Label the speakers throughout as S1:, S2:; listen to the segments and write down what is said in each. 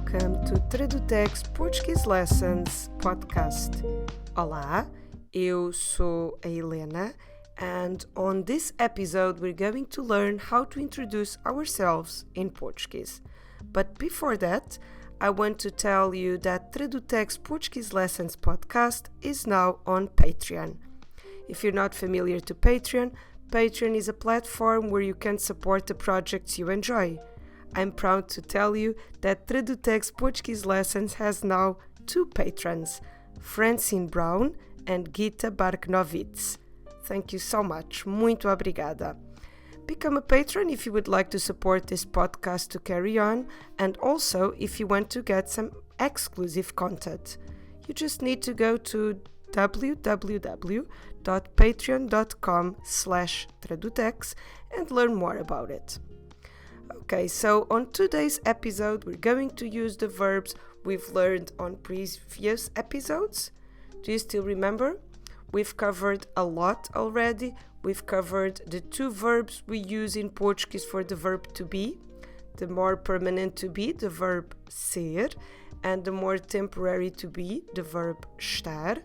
S1: welcome to Tradutex Portuguese Lessons Podcast. Olá, eu sou a Helena, and on this episode we're going to learn how to introduce ourselves in Portuguese. But before that, I want to tell you that Tradutex Portuguese Lessons Podcast is now on Patreon. If you're not familiar to Patreon is a platform where you can support the projects you enjoy. I'm proud to tell you that Tradutex Portuguese Lessons has now two patrons, Francine Brown and Gita Barknovitz. Thank you so much. Muito obrigada. Become a patron if you would like to support this podcast to carry on, and also if you want to get some exclusive content. You just need to go to www.patreon.com/tradutex and learn more about it. Okay, so on today's episode, we're going to use the verbs we've learned on previous episodes. Do you still remember? We've covered a lot already. We've covered the two verbs we use in Portuguese for the verb to be, the more permanent to be, the verb ser, and the more temporary to be, the verb estar.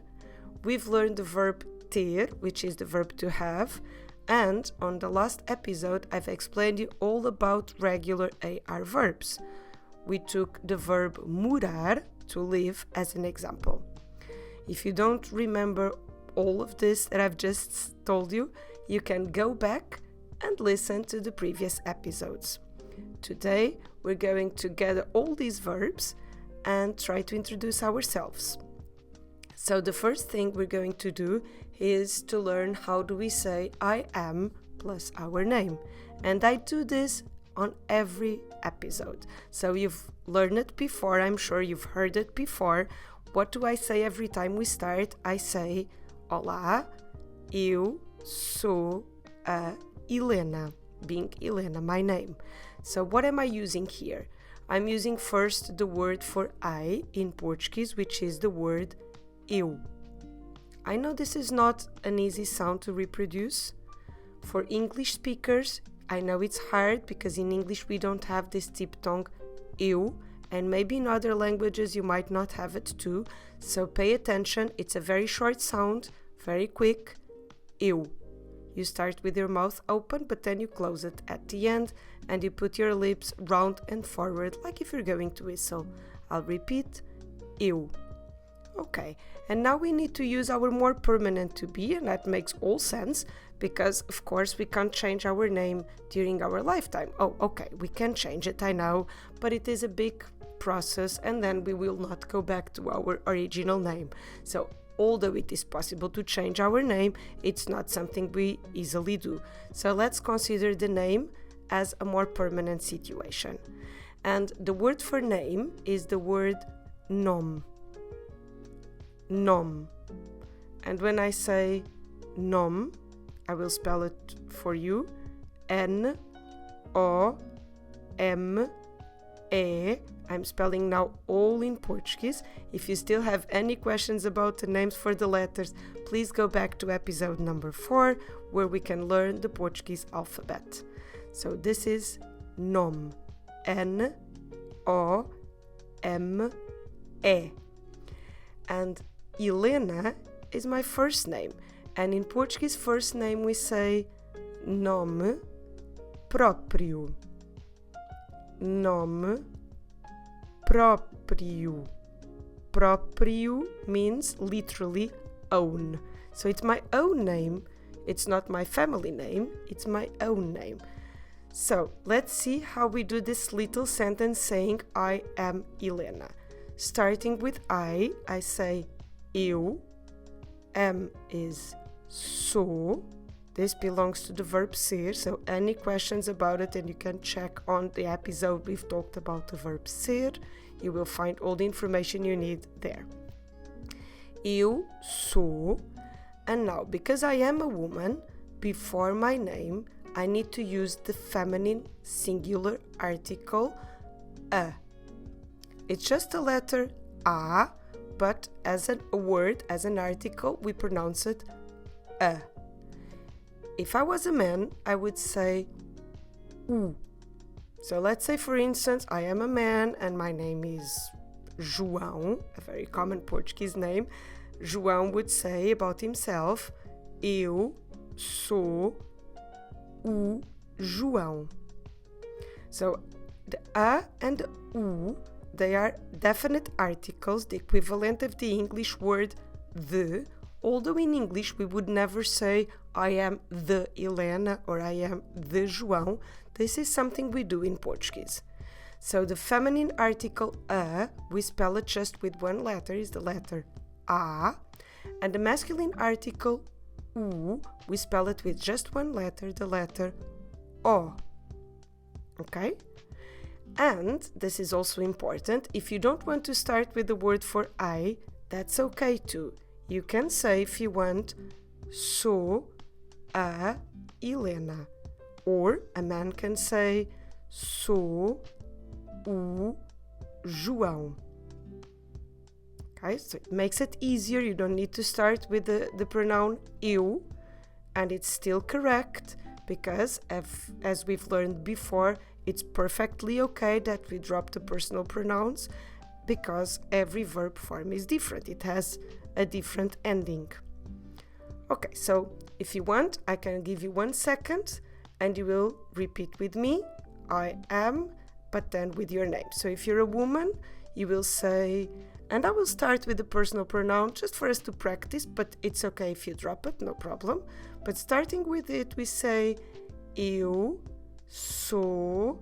S1: We've learned the verb ter, which is the verb to have, and on the last episode, I've explained you all about regular AR verbs. We took the verb morar, to live, as an example. If you don't remember all of this that I've just told you, you can go back and listen to the previous episodes. Today, we're going to gather all these verbs and try to introduce ourselves. So the first thing we're going to do is to learn how do we say I am plus our name. And I do this on every episode. So you've learned it before, I'm sure you've heard it before. What do I say every time we start? I say, Olá, eu sou a Helena, being Helena, my name. So what am I using here? I'm using first the word for I in Portuguese, which is the word eu. I know this is not an easy sound to reproduce. For English speakers, I know it's hard because in English we don't have this diphthong eu, and maybe in other languages you might not have it too. So pay attention, it's a very short sound, very quick, eu. You start with your mouth open, but then you close it at the end and you put your lips round and forward like if you're going to whistle. I'll repeat, eu. Okay, and now we need to use our more permanent to be, and that makes all sense because, of course, we can't change our name during our lifetime. Oh, okay, we can change it, I know, but it is a big process and then we will not go back to our original name. So, although it is possible to change our name, it's not something we easily do. So, let's consider the name as a more permanent situation. And the word for name is the word nome. Nome. And when I say nome, I will spell it for you. N-O-M-E. I'm spelling now all in Portuguese. If you still have any questions about the names for the letters, please go back to episode number 4, where we can learn the Portuguese alphabet. So this is nome. N-O-M-E. And Helena is my first name, and in Portuguese first name we say nome próprio. Nome próprio. Próprio means literally own. So it's my own name. It's not my family name, it's my own name. So let's see how we do this little sentence saying I am Helena. Starting with I say eu. Am is sou. This belongs to the verb ser, so any questions about it, and you can check on the episode we've talked about the verb ser. You will find all the information you need there. Eu sou. And now, because I am a woman, before my name, I need to use the feminine singular article a. It's just a letter A, but as a word, as an article, we pronounce it a. If I was a man, I would say u. So let's say, for instance, I am a man and my name is João, a very common Portuguese name. João would say about himself, eu sou o João. So the a and the u, they are definite articles, the equivalent of the English word the, although in English we would never say I am the Helena or I am the João. This is something we do in Portuguese. So the feminine article a, we spell it just with one letter, is the letter a, and the masculine article u, we spell it with just one letter, the letter o. Okay? And this is also important. If you don't want to start with the word for I, that's okay too. You can say, if you want, sou a Helena. Or a man can say, sou o João. Okay, so it makes it easier. You don't need to start with the pronoun eu, and it's still correct because, as we've learned before, it's perfectly okay that we drop the personal pronouns because every verb form is different. It has a different ending. Okay, so if you want, I can give you 1 second and you will repeat with me, I am, but then with your name. So if you're a woman, you will say, and I will start with the personal pronoun just for us to practice, but it's okay if you drop it, no problem. But starting with it, we say, eu sou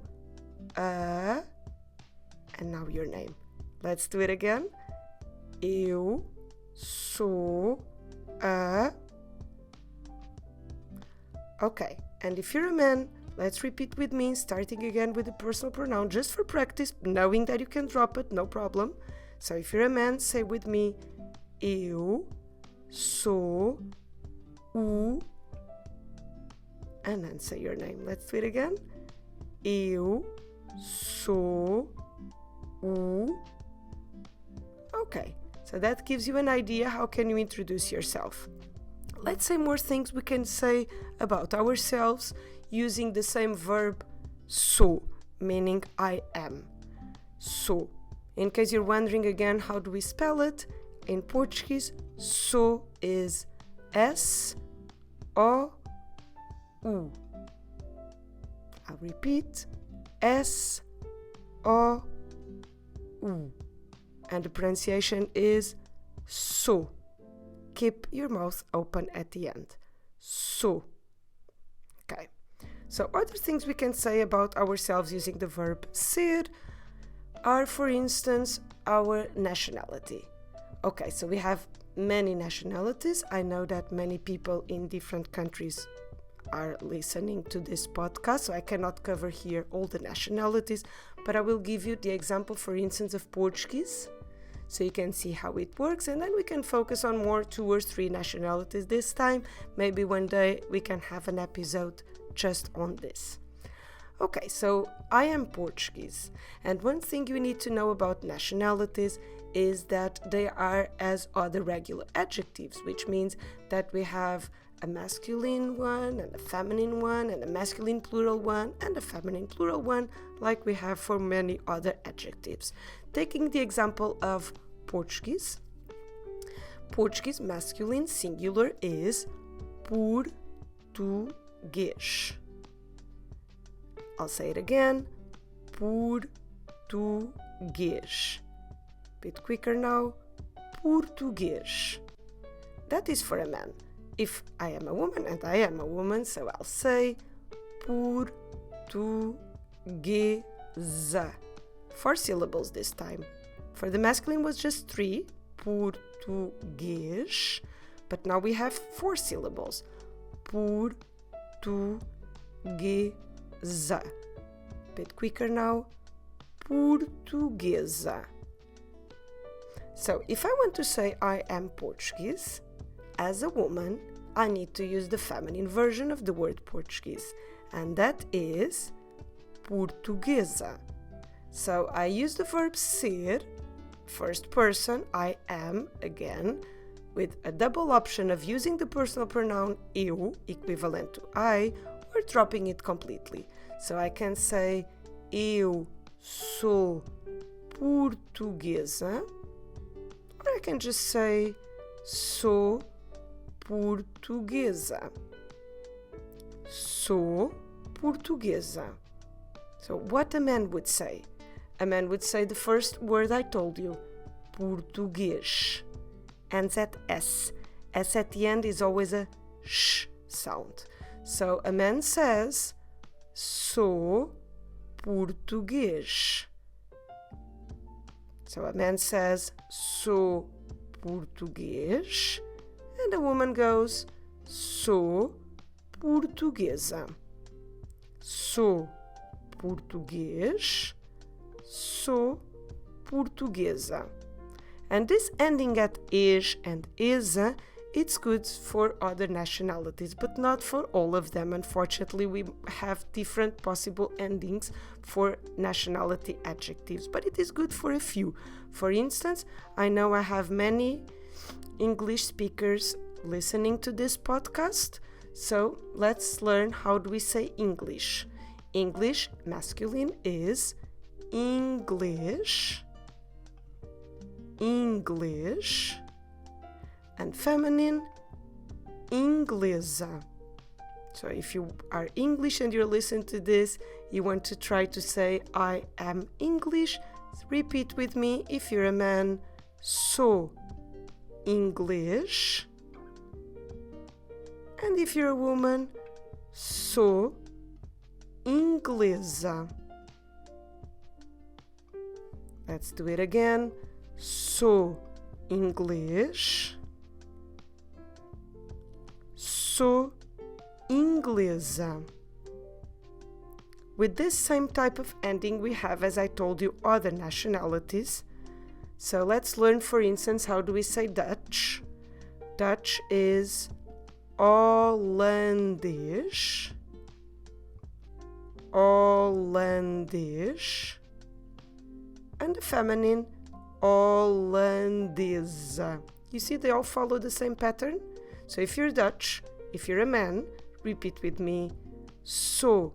S1: a, and now your name. Let's do it again. Eu sou a. Okay, and if you're a man, let's repeat with me, starting again with the personal pronoun, just for practice, knowing that you can drop it, no problem. So if you're a man, say with me, eu sou o, and then say your name. Let's do it again. Eu sou o. Okay, so that gives you an idea how can you introduce yourself. Let's say more things we can say about ourselves using the same verb sou, meaning I am. Sou. In case you're wondering again, how do we spell it? In Portuguese, sou is S-O-U. I'll repeat, S-O-U. And the pronunciation is sou. Keep your mouth open at the end. Sou. Okay. So other things we can say about ourselves using the verb ser are, for instance, our nationality. Okay, so we have many nationalities. I know that many people in different countries are listening to this podcast, so I cannot cover here all the nationalities, but I will give you the example, for instance, of Portuguese, so you can see how it works, and then we can focus on more 2 or 3 nationalities this time. Maybe one day we can have an episode just on this. Okay, so I am Portuguese, and one thing you need to know about nationalities is that they are as other regular adjectives, which means that we have a masculine one and a feminine one and a masculine plural one and a feminine plural one, like we have for many other adjectives. Taking the example of Portuguese, Portuguese masculine singular is português. I'll say it again, português. Bit quicker now, português. That is for a man. If I am a woman, and I am a woman, so I'll say portuguesa. 4 syllables this time. For the masculine was just 3, português, but now we have 4 syllables. Portuguesa. Bit quicker now, portuguesa. So if I want to say I am Portuguese, as a woman, I need to use the feminine version of the word Portuguese, and that is portuguesa. So I use the verb ser, first person, I am, again, with a double option of using the personal pronoun eu, equivalent to I, or dropping it completely. So I can say eu sou portuguesa. Or I can just say sou portuguesa. Sou portuguesa. So what a man would say? A man would say the first word I told you, português. Ends at S. S at the end is always a sh sound. So a man says, sou português. So a man says, sou português. And a woman goes, sou portuguesa. Sou português. Sou portuguesa. And this ending at is and isa, it's good for other nationalities, but not for all of them. Unfortunately, we have different possible endings for nationality adjectives, but it is good for a few. For instance, I know I have many English speakers listening to this podcast, so let's learn how do we say English. English, masculine, is English. English. And feminine, inglesa. So if you are English and you're listening to this, you want to try to say I am English, repeat with me. If you're a man, sou English. And if you're a woman, sou inglesa. Let's do it again. Sou English. Sou inglesa. With this same type of ending, we have, as I told you, other nationalities. So let's learn, for instance, how do we say Dutch? Dutch is Hollandisch. Hollandisch. And the feminine, Hollandesa. You see, they all follow the same pattern. So if you're Dutch, if you're a man, repeat with me. Sou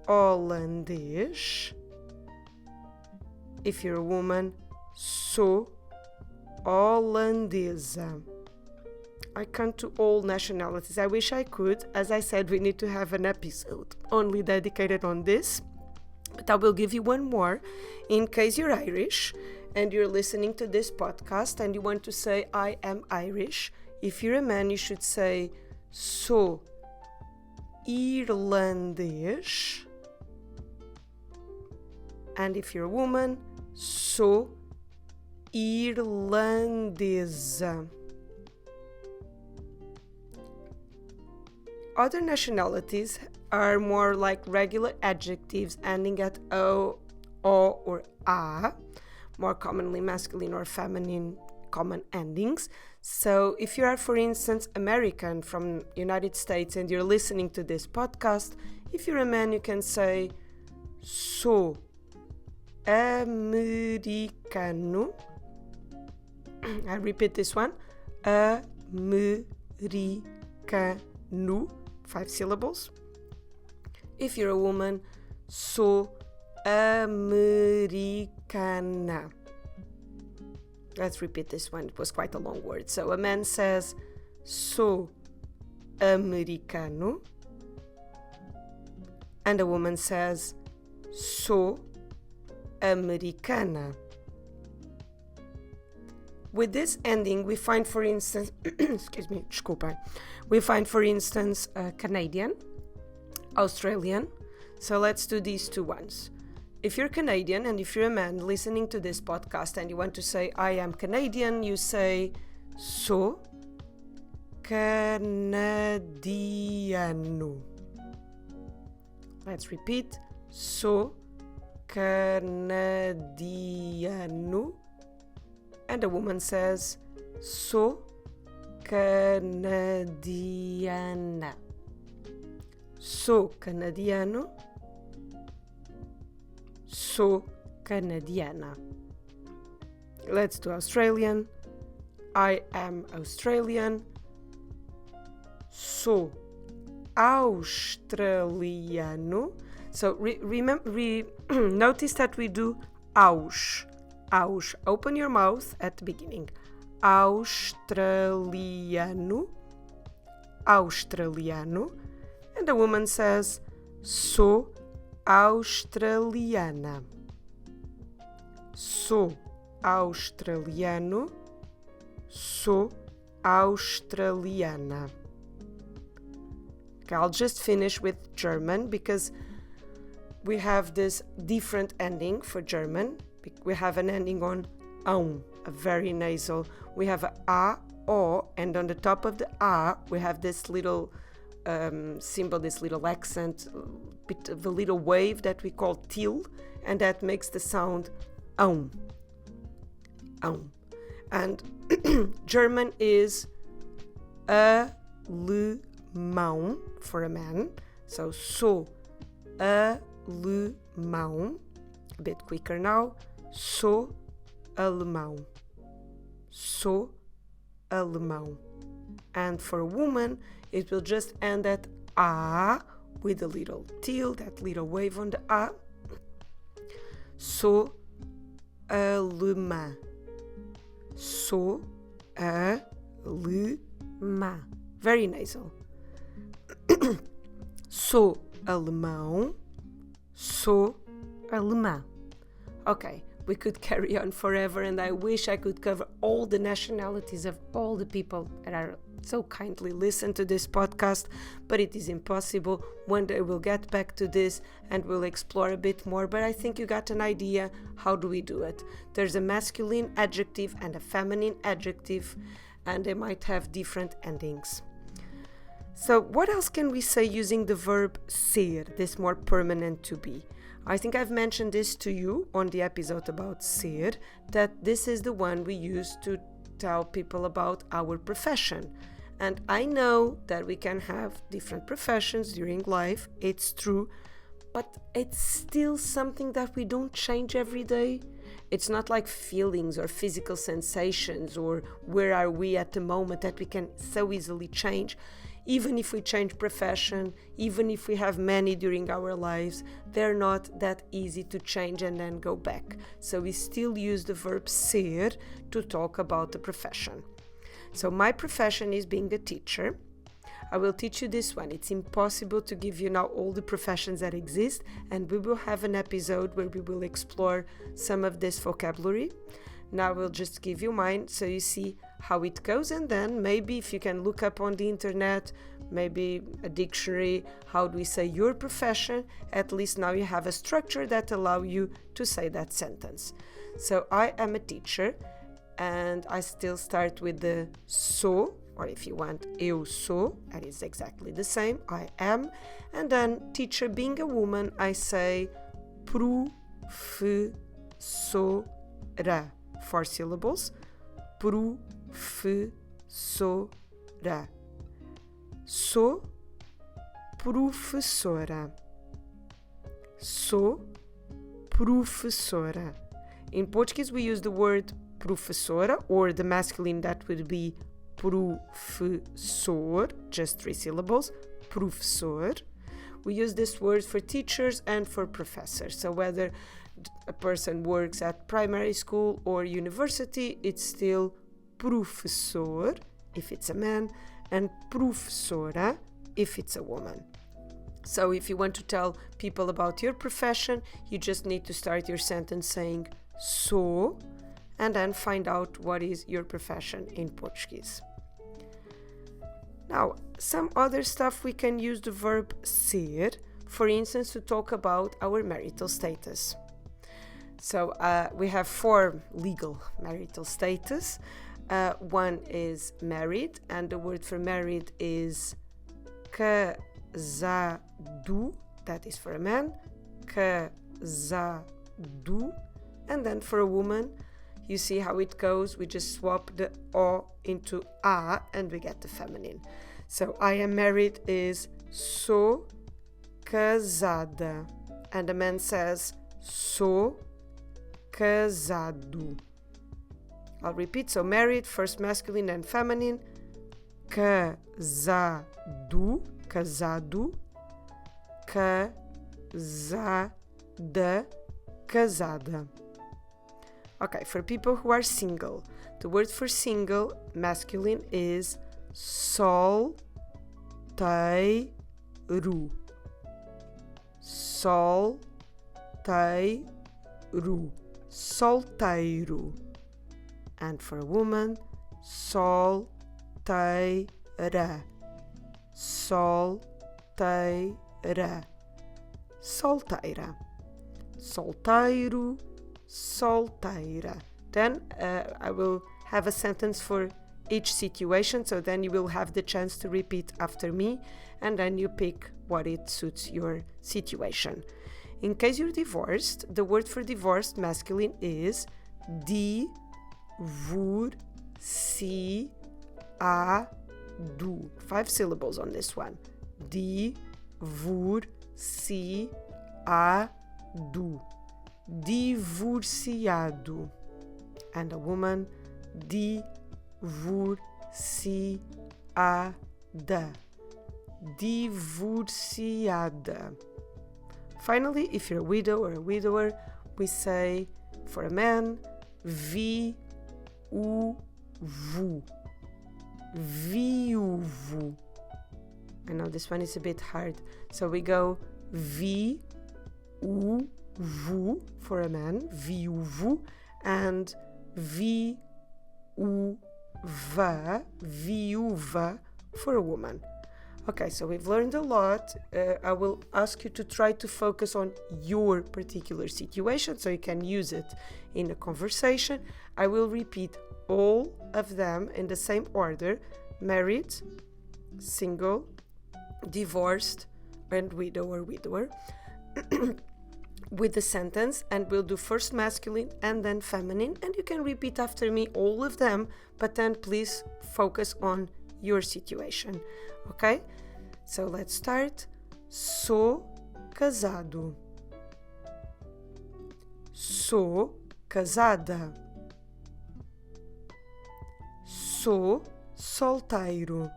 S1: Hollandisch. If you're a woman, sou Hollandesa. I can't do all nationalities. I wish I could. As I said, we need to have an episode only dedicated on this. But I will give you one more in case you're Irish and you're listening to this podcast and you want to say, I am Irish. If you're a man, you should say, sou irlandês. And if you're a woman, sou irlandesa. Other nationalities are more like regular adjectives ending at o, or a, more commonly masculine or feminine common endings. So if you are, for instance, American from United States and you're listening to this podcast, if you're a man, you can say sou americano. I repeat this one. Americano. 5 syllables. If you're a woman, sou americana. Let's repeat this one. It was quite a long word. So a man says, sou americano. And a woman says, sou americana. With this ending, we find, for instance, we find, for instance, Canadian, Australian. So let's do these two ones. If you're Canadian and if you're a man listening to this podcast and you want to say, I am Canadian, you say, sou canadiano. Let's repeat, sou canadiano. And a woman says, sou canadiana. Sou canadiano. Sou canadiana. Let's do Australian. I am Australian. Sou australiano. So notice that we do aos. Aos. Open your mouth at the beginning. Australiano. Australiano. And the woman says, sou australiana. Sou australiano. Sou australiana. Okay, I'll just finish with German because we have this different ending for German. We have an ending on aum, a very nasal. We have a, o, and on the top of the a, we have this little symbol, this little accent, bit of a little wave that we call til, and that makes the sound aum. Aum. And German is alemão for a man. So, sou alemão. A bit quicker now. Sou alemão. Sou alemão. And for a woman, it will just end at a with a little til, that little wave on the a. Sou alemã. Sou alemã. Very nasal. Sou alemão. Sou alemã. Okay, we could carry on forever, and I wish I could cover all the nationalities of all the people that are so kindly listen to this podcast, but it is impossible. One day we'll get back to this and we'll explore a bit more, but I think you got an idea. How do we do it? There's a masculine adjective and a feminine adjective, and they might have different endings. So what else can we say using the verb ser, this more permanent to be? I think I've mentioned this to you on the episode about ser, that this is the one we use to tell people about our profession. And I know that we can have different professions during life, it's true, but it's still something that we don't change every day. It's not like feelings or physical sensations or where are we at the moment that we can so easily change. Even if we change profession, even if we have many during our lives, they're not that easy to change and then go back. So we still use the verb ser to talk about the profession. So my profession is being a teacher. I will teach you this one. It's impossible to give you now all the professions that exist, and we will have an episode where we will explore some of this vocabulary. Now we'll just give you mine so you see how it goes, and then maybe if you can look up on the internet, maybe a dictionary, how do we say your profession, at least now you have a structure that allows you to say that sentence. So I am a teacher, and I still start with the sou, or if you want, eu sou, that is exactly the same, I am, and then teacher being a woman, I say professora, 4 syllables, professora. Sou professora. Sou professora. In Portuguese, we use the word professora, or the masculine that would be professor, just 3 syllables, professor. We use this word for teachers and for professors. So whether a person works at primary school or university, it's still professor if it's a man and professora if it's a woman. So if you want to tell people about your profession, you just need to start your sentence saying sou and then find out what is your profession in Portuguese. Now, some other stuff we can use the verb ser, for instance, to talk about our marital status. So we have 4 legal marital status. One is married, and the word for married is casado, that is for a man, casado, and then for a woman, you see how it goes, we just swap the o into a and we get the feminine. So I am married is sou casada, and the man says sou casado. I'll repeat, so married, first masculine and feminine, casado, casado, casado, casada. Okay, for people who are single, the word for single, masculine, is solteiro. Solteiro. And for a woman, solteira. Solteira. Solteiro, solteira. Then I will have a sentence for each situation, so then you will have the chance to repeat after me, and then you pick what it suits your situation. In case you're divorced, the word for divorced masculine is divorciado. 5 syllables on this one. Divorciado. Divorciado. And a woman, divorciada. Divorciada. Finally, if you're a widow or a widower, we say for a man, viúvo. Viúvo. I know this one is a bit hard. So we go viúvo for a man, viúvo, and viúva for a woman. Okay, so we've learned a lot. I will ask you to try to focus on your particular situation so you can use it in a conversation. I will repeat all of them in the same order: married, single, divorced, and widow or widower with the sentence, and we'll do first masculine and then feminine, and you can repeat after me all of them, but then please focus on your situation. Okay? So let's start. Sou casado. Sou casada. Sou solteiro.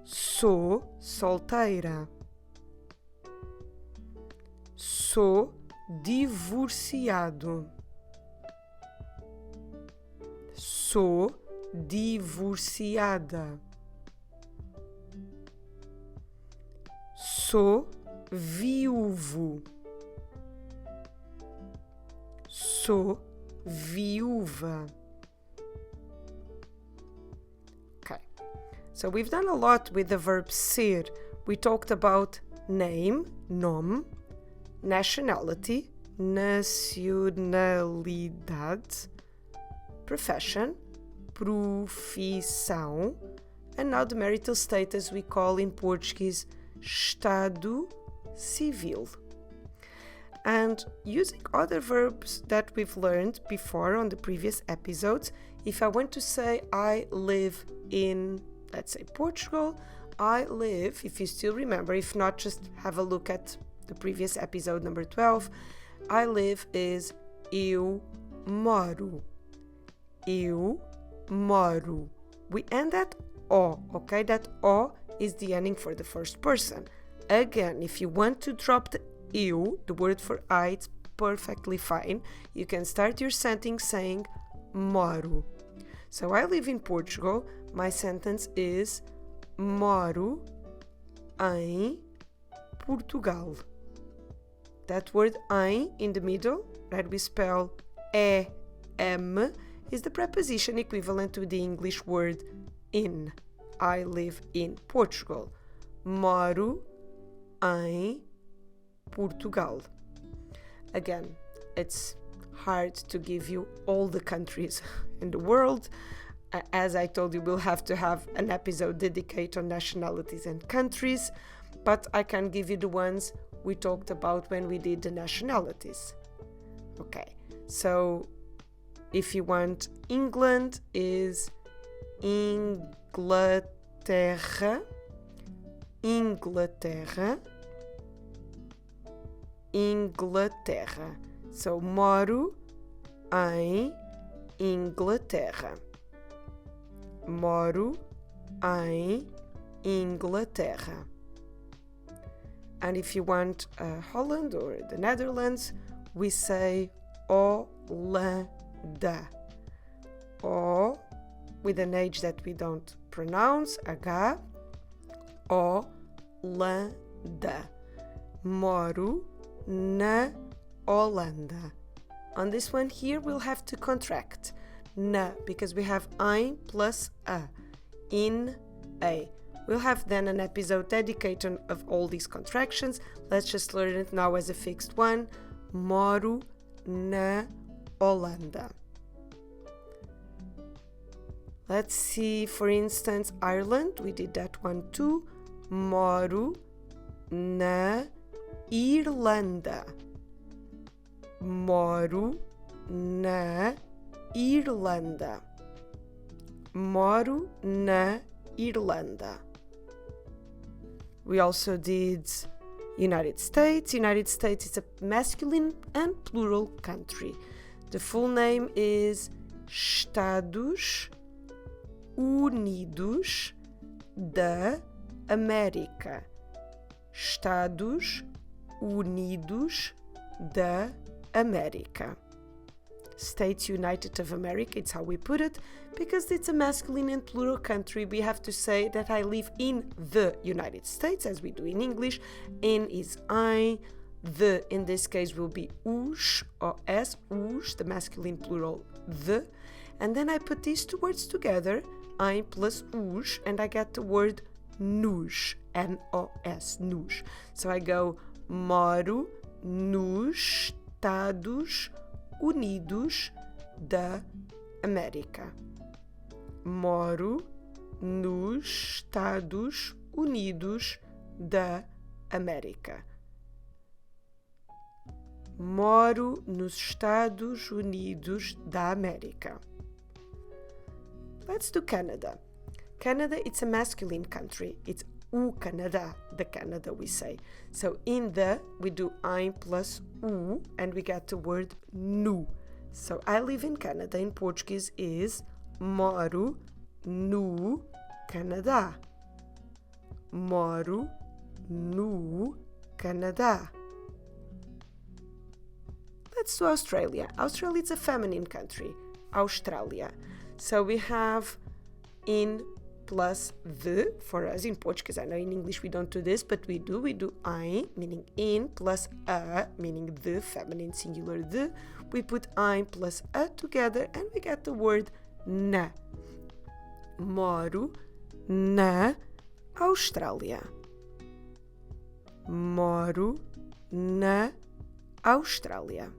S1: Sou solteira. Sou divorciado. Sou divorciada. Sou viúvo. Sou viúva. Okay, so we've done a lot with the verb ser. We talked about name, nome, nationality, nacionalidade, profession, profissão, and now the marital status we call in Portuguese estado civil. And using other verbs that we've learned before on the previous episodes, if I want to say I live in, let's say, Portugal, I live, if you still remember, if not, just have a look at the previous episode number 12, I live is eu moro. Eu moro. We end at o, okay? That o is the ending for the first person. Again, if you want to drop the eu, the word for I, it's perfectly fine. You can start your sentence saying moro. So I live in Portugal. My sentence is moro em Portugal. That word em in the middle, that we spell em, is the preposition equivalent to the English word in. I live in Portugal. Moro em Portugal. Again, it's hard to give you all the countries in the world. As I told you, we'll have to have an episode dedicated on nationalities and countries, but I can give you the ones we talked about when we did the nationalities. Okay, so if you want, England is Inglaterra, Inglaterra, Inglaterra. So, moro em Inglaterra. Moro em Inglaterra. And if you want Holland or the Netherlands, we say Hollanda. O with an H that we don't pronounce, H, Hollanda. Moro na Holanda. On this one here, we'll have to contract na because we have ein plus a in a. We'll have then an episode dedicated of all these contractions. Let's just learn it now as a fixed one. Moro na Holanda. Let's see, for instance, Ireland. We did that one too. Moro na Irlanda. Moro na Irlanda. Moro na Irlanda. We also did United States. United States is a masculine and plural country. The full name is Estados Unidos da América. Estados Unidos da América. States United of America, it's how we put it. Because it's a masculine and plural country, we have to say that I live in the United States, as we do in English. In is I. The, in this case, will be os or as, os, the masculine plural, the. And then I put these two words together, I plus os, and I get the word nos, N-O-S, nos. So I go, moro nos Estados Unidos da América. Moro nos Estados Unidos da América. Moro nos Estados Unidos da América. Let's do Canada. Canada, it's a masculine country. It's o Canada, the Canada we say. So in the, we do ein plus o, and we get the word nu. So I live in Canada in Portuguese is moro no Canadá. Moro no Canadá. Let's do Australia. Australia is a feminine country. Australia. So we have in plus the for us in Portuguese. I know in English we don't do this, but we do. We do ein, meaning in, plus a, meaning the, feminine singular the. We put ein plus a together and we get the word na. Moro na Austrália. Moro na Austrália.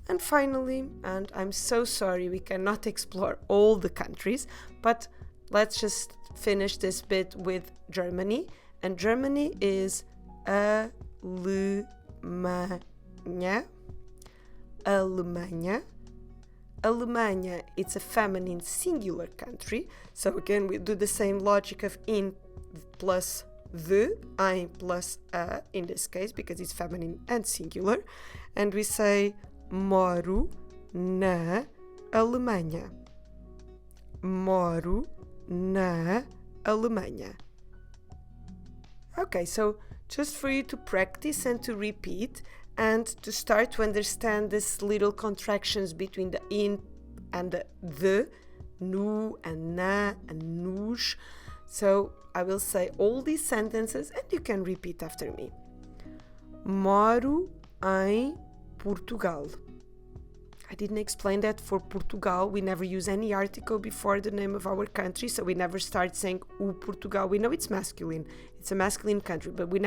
S1: And finally, and I'm so sorry we cannot explore all the countries, but let's just finish this bit with Germany. And Germany is Alemanha. Alemanha. Alemanha, it's a feminine singular country. So again, we do the same logic of in plus the, ein plus a in this case, because it's feminine and singular. And we say moro na Alemanha. Moro na Alemanha. Okay, so just for you to practice and to repeat and to start to understand these little contractions between the in and the, nu and na and nos. So I will say all these sentences and you can repeat after me. Moro em Portugal. I didn't explain that for Portugal. We never use any article before the name of our country, so we never start saying o Portugal. We know it's masculine. It's a masculine country, but we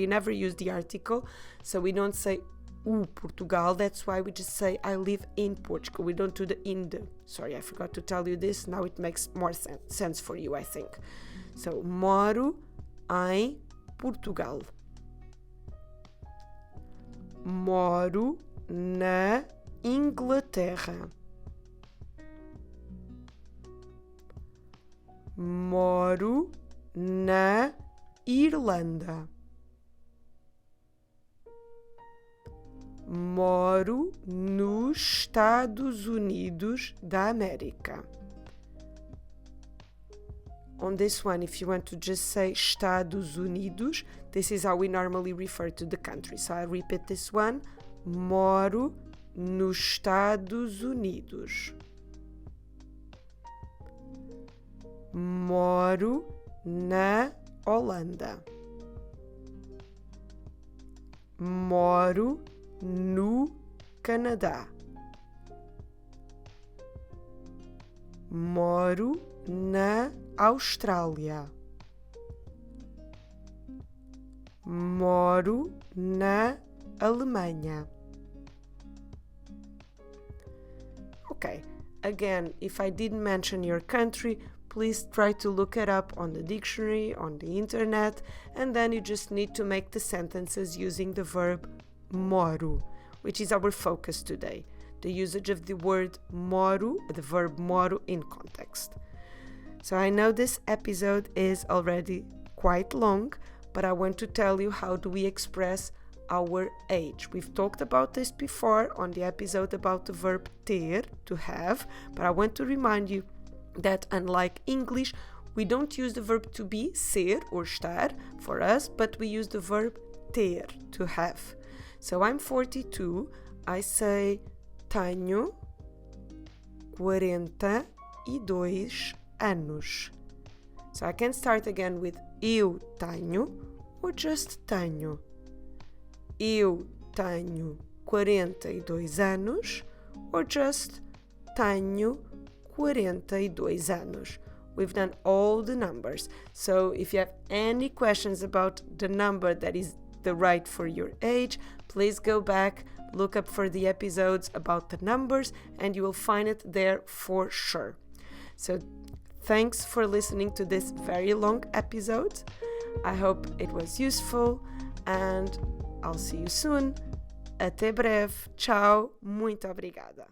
S1: never use the article, so we don't say o Portugal. That's why we just say I live in Portugal. We don't do the in the. Sorry, I forgot to tell you this. Now it makes more sense for you, I think. So, moro em Portugal. Moro na Inglaterra. Moro na Irlanda. Moro nos Estados Unidos da América. on this one, if you want to just say Estados Unidos, this is how we normally refer to the country. So I repeat this one. Moro nos Estados Unidos. Moro na Holanda. Moro no Canadá. Moro na Austrália. Moro na Alemanha. Okay, again, if I didn't mention your country, please try to look it up on the dictionary, on the internet, and then you just need to make the sentences using the verb moro, which is our focus today. The usage of the word moro, the verb moro in context. So I know this episode is already quite long, but I want to tell you how do we express our age. We've talked about this before on the episode about the verb ter, to have, but I want to remind you that unlike English, we don't use the verb to be, ser or estar for us, but we use the verb ter, to have. So I'm 42, I say tenho 42 anos. So I can start again with eu tenho or just tenho. Eu tenho 42 anos or just tenho 42 anos. We've done all the numbers. So if you have any questions about the number that is the right for your age, please go back, look up for the episodes about the numbers, and you will find it there for sure. So thanks for listening to this very long episode. I hope it was useful, and I'll see you soon. Até breve. Tchau. Muito obrigada.